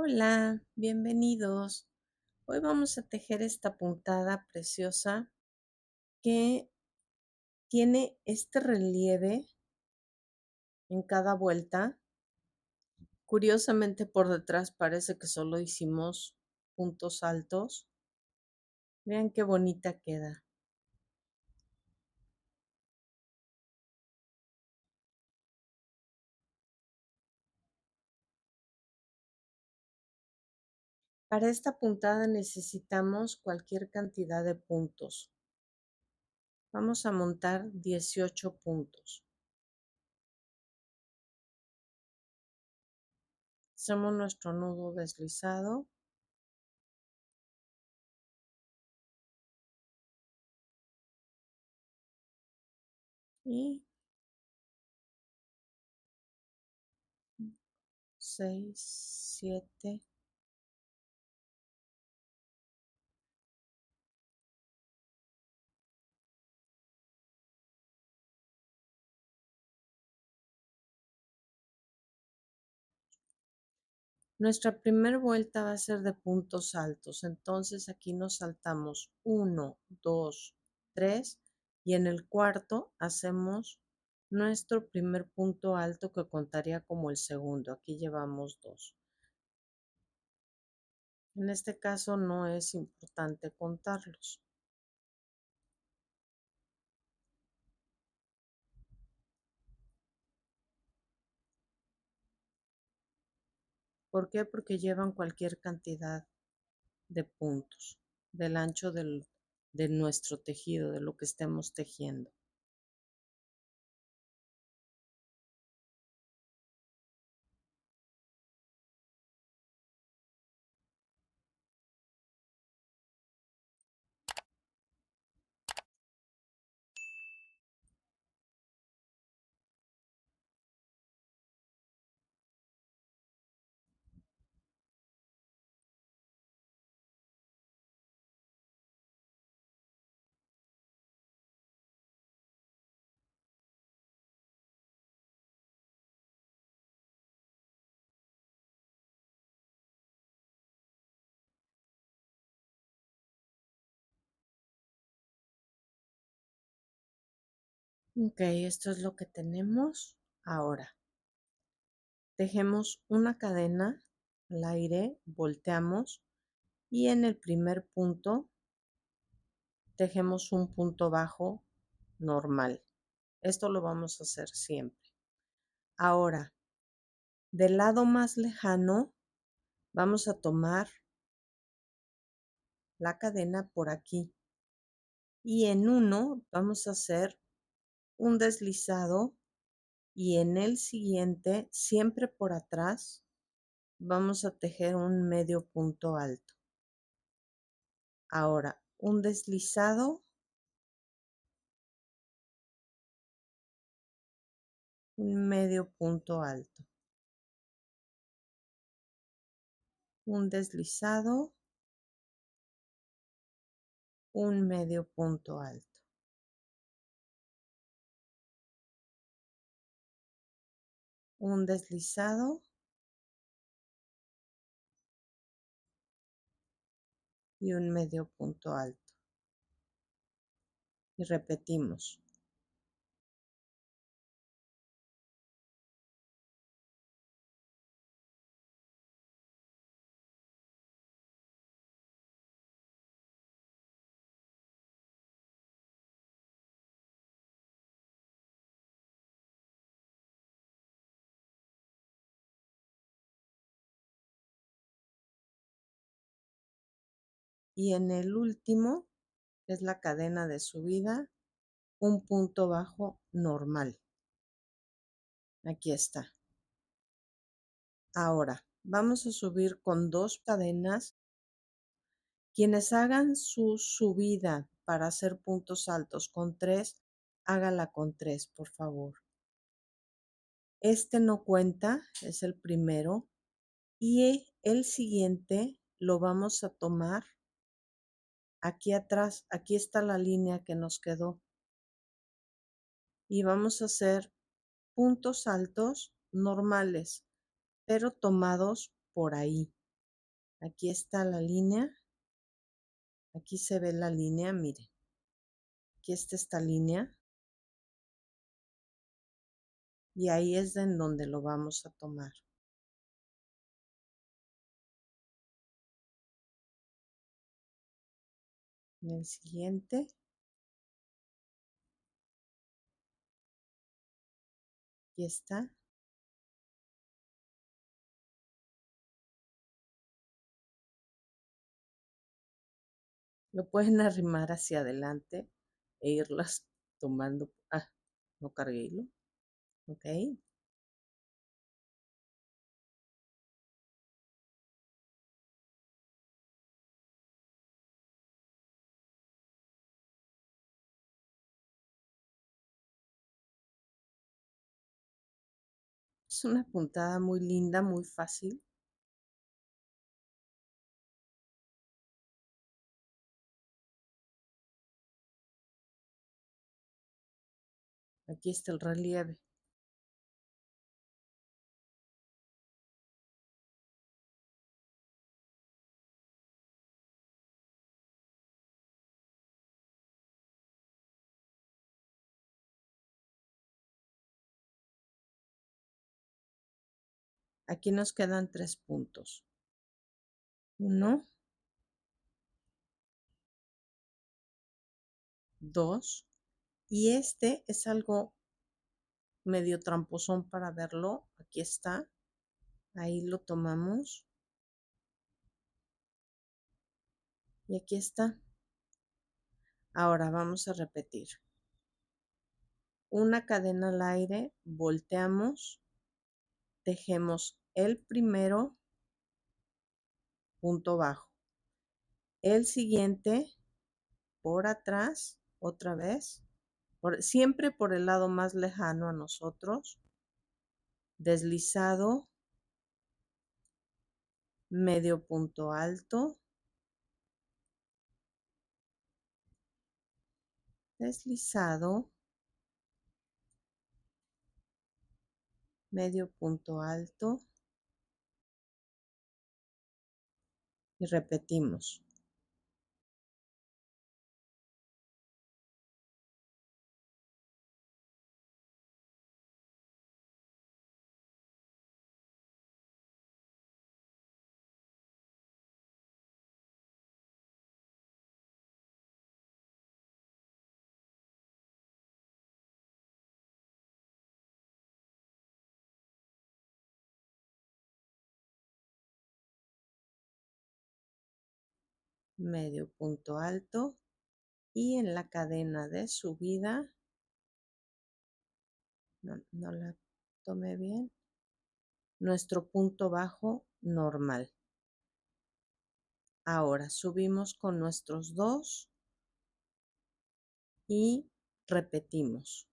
Hola, bienvenidos. Hoy vamos a tejer esta puntada preciosa que tiene este relieve en cada vuelta. Curiosamente por detrás parece que solo hicimos puntos altos. Vean qué bonita queda. Para esta puntada necesitamos cualquier cantidad de puntos. Vamos a montar 18 puntos. Hacemos nuestro nudo deslizado. Y 6, 7. Nuestra primera vuelta va a ser de puntos altos, entonces aquí nos saltamos 1, 2, 3 y en el cuarto hacemos nuestro primer punto alto que contaría como el segundo. Aquí llevamos 2. En este caso no es importante contarlos. ¿Por qué? Porque llevan cualquier cantidad de puntos del ancho de nuestro tejido, de lo que estemos tejiendo. Ok, esto es lo que tenemos ahora. Tejemos una cadena al aire, volteamos y en el primer punto tejemos un punto bajo normal. Esto lo vamos a hacer siempre. Ahora, del lado más lejano, vamos a tomar la cadena por aquí y en uno vamos a hacer un deslizado y en el siguiente, siempre por atrás, vamos a tejer un medio punto alto. Ahora, un deslizado, un medio punto alto, un deslizado, un medio punto alto, un deslizado y un medio punto alto. Y repetimos. Y en el último, que es la cadena de subida, un punto bajo normal. Aquí está. Ahora, vamos a subir con 2 cadenas. Quienes hagan su subida para hacer puntos altos con 3, hágala con 3, por favor. Este no cuenta, es el primero. Y el siguiente lo vamos a tomar aquí atrás. Aquí está la línea que nos quedó. Y vamos a hacer puntos altos normales, pero tomados por ahí. Aquí está la línea. Aquí se ve la línea, mire. Aquí está esta línea. Y ahí es en donde lo vamos a tomar. En el siguiente. Aquí está. Lo pueden arrimar hacia adelante e irlas tomando. Ah, no cargué hilo. Ok. Es una puntada muy linda, muy fácil. Aquí está el relieve. Aquí nos quedan 3 puntos. 1, 2. Y este es algo medio tramposón para verlo. Aquí está. Ahí lo tomamos. Y aquí está. Ahora vamos a repetir. Una cadena al aire, volteamos, tejemos el primero punto bajo. El siguiente por atrás, otra vez, siempre por el lado más lejano a nosotros, deslizado, medio punto alto, deslizado, medio punto alto y repetimos. Medio punto alto y en la cadena de subida, no la tomé bien, nuestro punto bajo normal. Ahora subimos con nuestros 2 y repetimos.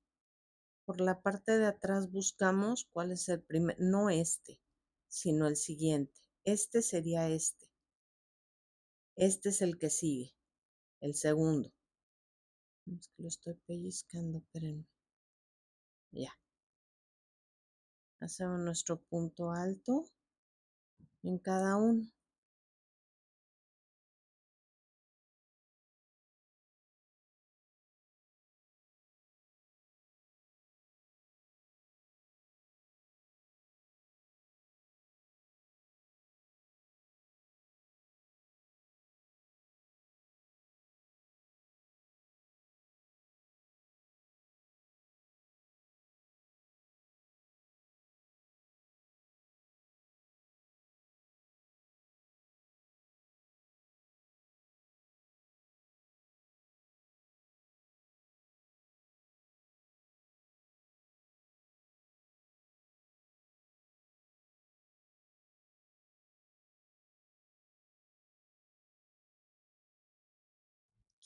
Por la parte de atrás buscamos cuál es el primer, no este, sino el siguiente. Este sería este. Este es el que sigue, el segundo. Es que lo estoy pellizcando, espérenme. Ya. Hacemos nuestro punto alto en cada uno.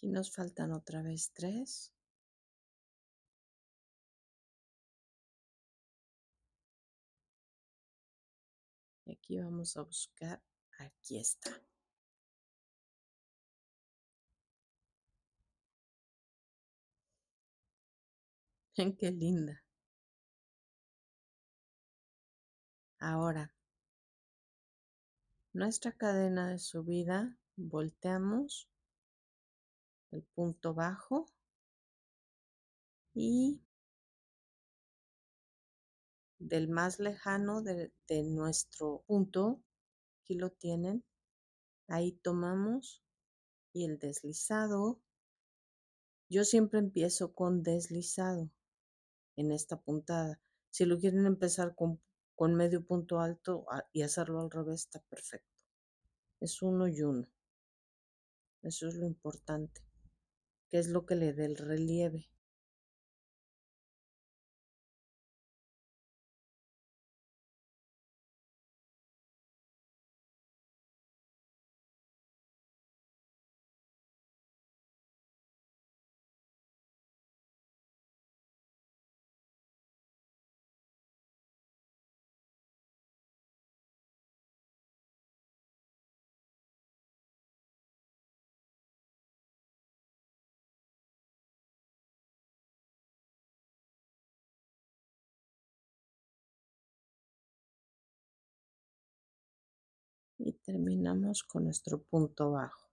Aquí nos faltan otra vez 3. Y aquí vamos a buscar, aquí está. Ven qué linda. Ahora, nuestra cadena de subida, volteamos el punto bajo y del más lejano de nuestro punto, aquí lo tienen, ahí tomamos y el deslizado, yo siempre empiezo con deslizado en esta puntada. Si lo quieren empezar con medio punto alto y hacerlo al revés, está perfecto. Es uno y uno. Eso es lo importante, que es lo que le dé el relieve. Y terminamos con nuestro punto bajo.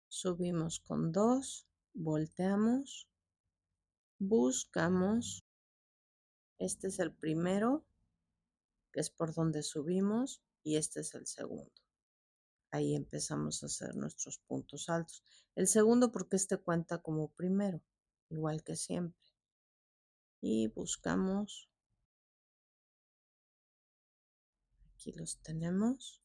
Subimos con 2, volteamos, buscamos, este es el primero, que es por donde subimos, y este es el segundo. Ahí empezamos a hacer nuestros puntos altos. El segundo porque este cuenta como primero, igual que siempre. Y buscamos, aquí los tenemos.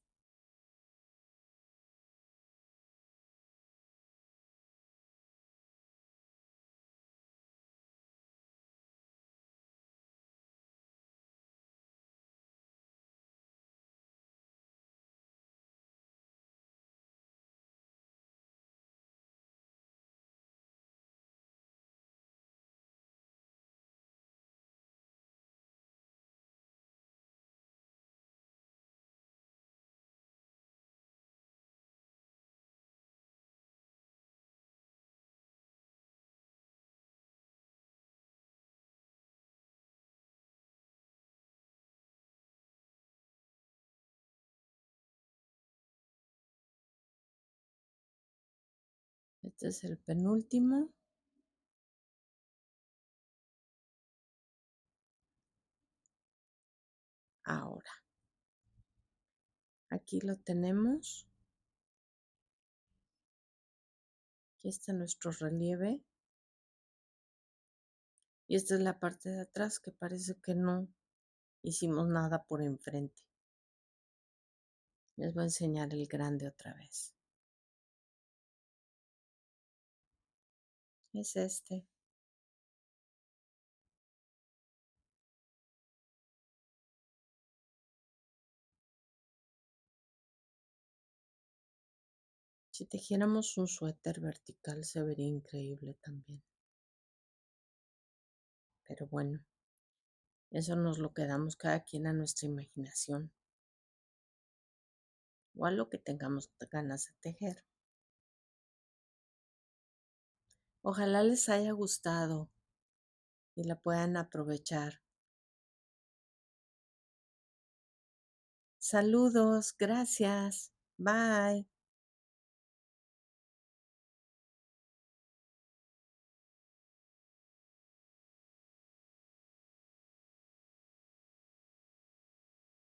Este es el penúltimo. Ahora, aquí lo tenemos. Aquí está nuestro relieve. Y esta es la parte de atrás que parece que no hicimos nada por enfrente. Les voy a enseñar el grande otra vez. Es este. Si tejiéramos un suéter vertical se vería increíble también. Pero bueno, eso nos lo quedamos cada quien a nuestra imaginación o a lo que tengamos ganas de tejer. Ojalá les haya gustado y la puedan aprovechar. Saludos, gracias. Bye.